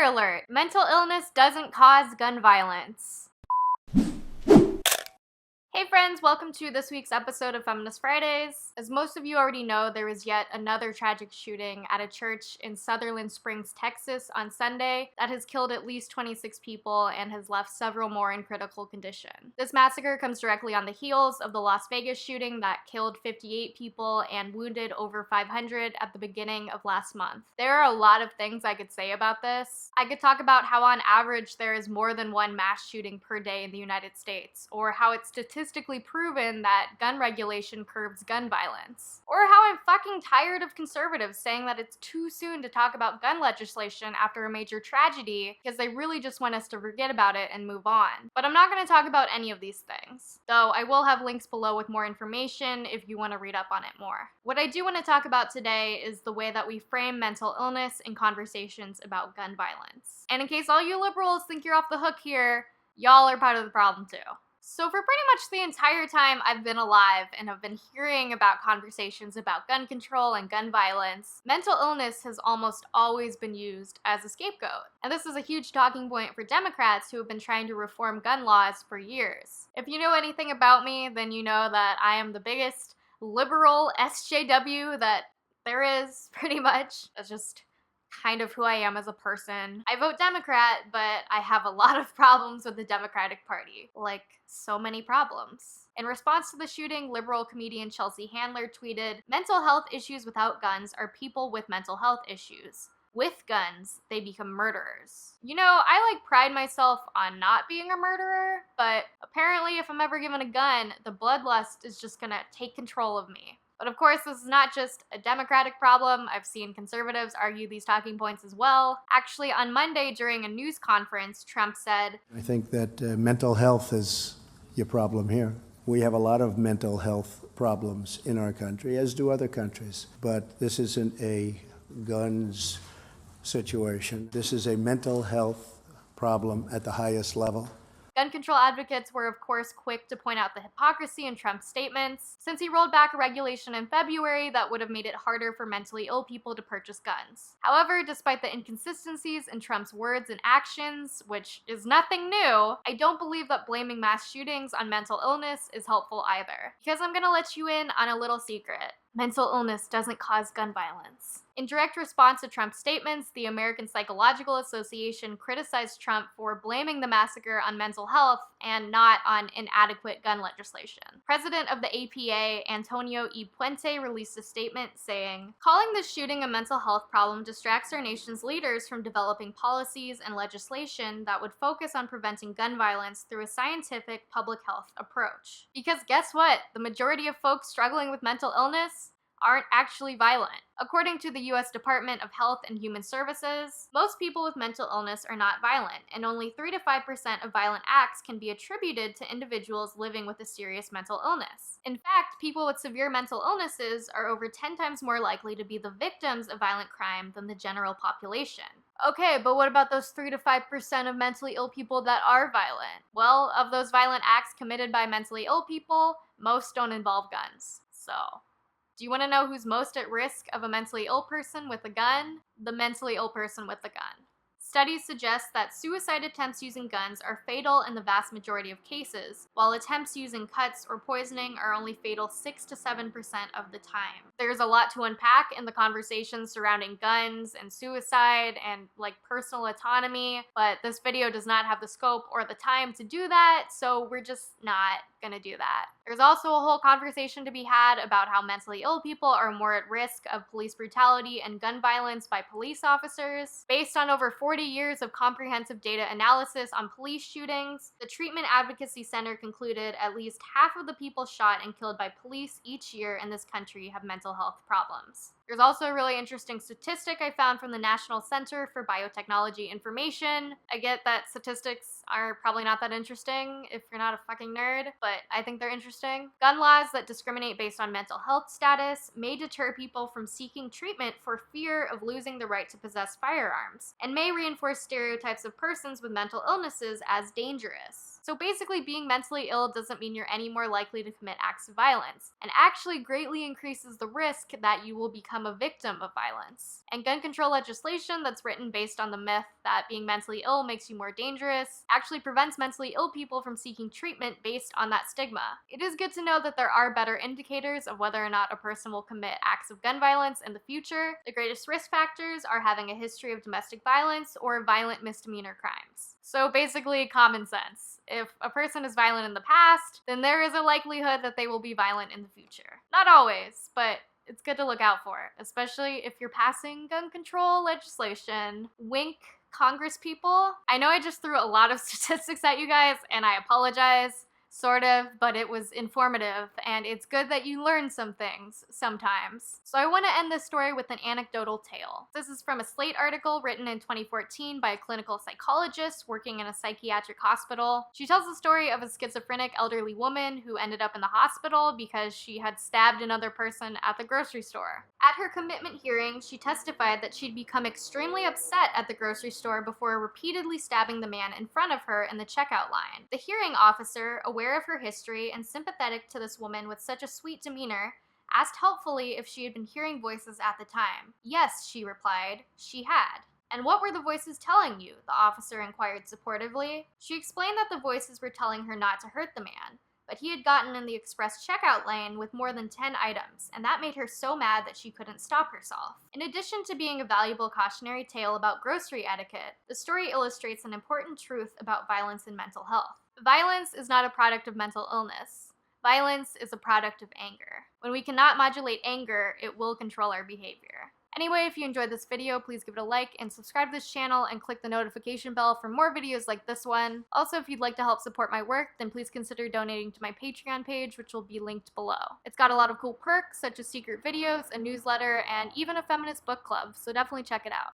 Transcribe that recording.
alert! Mental illness doesn't cause gun violence. Hey friends, welcome to this week's episode of Feminist Fridays. As most of you already know, there was yet another tragic shooting at a church in Sutherland Springs, Texas on Sunday that has killed at least 26 people and has left several more in critical condition. This massacre comes directly on the heels of the Las Vegas shooting that killed 58 people and wounded over 500 at the beginning of last month. There are a lot of things I could say about this. I could talk about how on average there is more than one mass shooting per day in the United States, or how it's statistically proven that gun regulation curbs gun violence. Or how I'm fucking tired of conservatives saying that it's too soon to talk about gun legislation after a major tragedy because they really just want us to forget about it and move on. But I'm not going to talk about any of these things, though I will have links below with more information if you want to read up on it more. What I do want to talk about today is the way that we frame mental illness in conversations about gun violence. And in case all you liberals think you're off the hook here, y'all are part of the problem too. So for pretty much the entire time I've been alive and have been hearing about conversations about gun control and gun violence, mental illness has almost always been used as a scapegoat. And this is a huge talking point for Democrats who have been trying to reform gun laws for years. If you know anything about me, then you know that I am the biggest liberal SJW that there is, pretty much. That's just kind of who I am as a person. I vote Democrat, but I have a lot of problems with the Democratic Party. Like, so many problems. In response to the shooting, liberal comedian Chelsea Handler tweeted, "Mental health issues without guns are people with mental health issues. With guns, they become murderers." You know, I pride myself on not being a murderer, but apparently if I'm ever given a gun, the bloodlust is just gonna take control of me. But of course, this is not just a Democratic problem. I've seen conservatives argue these talking points as well. Actually, on Monday during a news conference, Trump said, "I think that mental health is your problem here. We have a lot of mental health problems in our country, as do other countries. But this isn't a guns situation. This is a mental health problem at the highest level." Gun control advocates were, of course, quick to point out the hypocrisy in Trump's statements, since he rolled back a regulation in February that would have made it harder for mentally ill people to purchase guns. However, despite the inconsistencies in Trump's words and actions, which is nothing new, I don't believe that blaming mass shootings on mental illness is helpful either. Because I'm gonna let you in on a little secret. Mental illness doesn't cause gun violence. In direct response to Trump's statements, the American Psychological Association criticized Trump for blaming the massacre on mental health and not on inadequate gun legislation. President of the APA, Antonio E. Puente, released a statement saying, "Calling this shooting a mental health problem distracts our nation's leaders from developing policies and legislation that would focus on preventing gun violence through a scientific public health approach." Because guess what? The majority of folks struggling with mental illness aren't actually violent. According to the U.S. Department of Health and Human Services, most people with mental illness are not violent, and only 3 to 5% of violent acts can be attributed to individuals living with a serious mental illness. In fact, people with severe mental illnesses are over 10 times more likely to be the victims of violent crime than the general population. Okay, but what about those 3 to 5% of mentally ill people that are violent? Well, of those violent acts committed by mentally ill people, most don't involve guns. So, do you want to know who's most at risk of a mentally ill person with a gun? The mentally ill person with a gun. Studies suggest that suicide attempts using guns are fatal in the vast majority of cases, while attempts using cuts or poisoning are only fatal 6 to 7% of the time. There's a lot to unpack in the conversations surrounding guns and suicide and personal autonomy, but this video does not have the scope or the time to do that, so we're just not gonna do that. There's also a whole conversation to be had about how mentally ill people are more at risk of police brutality and gun violence by police officers. Based on over 40 years of comprehensive data analysis on police shootings, the Treatment Advocacy Center concluded at least half of the people shot and killed by police each year in this country have mental health problems. There's also a really interesting statistic I found from the National Center for Biotechnology Information. I get that statistics are probably not that interesting if you're not a fucking nerd, but I think they're interesting. Gun laws that discriminate based on mental health status may deter people from seeking treatment for fear of losing the right to possess firearms, and may reinforce stereotypes of persons with mental illnesses as dangerous. So basically, being mentally ill doesn't mean you're any more likely to commit acts of violence, and actually greatly increases the risk that you will become a victim of violence. And gun control legislation that's written based on the myth that being mentally ill makes you more dangerous actually prevents mentally ill people from seeking treatment based on that stigma. It is good to know that there are better indicators of whether or not a person will commit acts of gun violence in the future. The greatest risk factors are having a history of domestic violence or violent misdemeanor crimes. So basically, common sense. If a person is violent in the past, then there is a likelihood that they will be violent in the future. Not always, but it's good to look out for, especially if you're passing gun control legislation. Wink, Congress people. I know I just threw a lot of statistics at you guys, and I apologize. Sort of, but it was informative, and it's good that you learn some things sometimes. So I want to end this story with an anecdotal tale. This is from a Slate article written in 2014 by a clinical psychologist working in a psychiatric hospital. She tells the story of a schizophrenic elderly woman who ended up in the hospital because she had stabbed another person at the grocery store. At her commitment hearing, she testified that she'd become extremely upset at the grocery store before repeatedly stabbing the man in front of her in the checkout line. The hearing officer, aware of her history and sympathetic to this woman with such a sweet demeanor, asked helpfully if she had been hearing voices at the time. Yes, she replied, she had. And what were the voices telling you? The officer inquired supportively. She explained that the voices were telling her not to hurt the man, but he had gotten in the express checkout lane with more than 10 items, and that made her so mad that she couldn't stop herself. In addition to being a valuable cautionary tale about grocery etiquette, the story illustrates an important truth about violence and mental health. Violence is not a product of mental illness. Violence is a product of anger. When we cannot modulate anger, it will control our behavior. Anyway, if you enjoyed this video, please give it a like and subscribe to this channel and click the notification bell for more videos like this one. Also, if you'd like to help support my work, then please consider donating to my Patreon page, which will be linked below. It's got a lot of cool perks, such as secret videos, a newsletter, and even a feminist book club, so definitely check it out.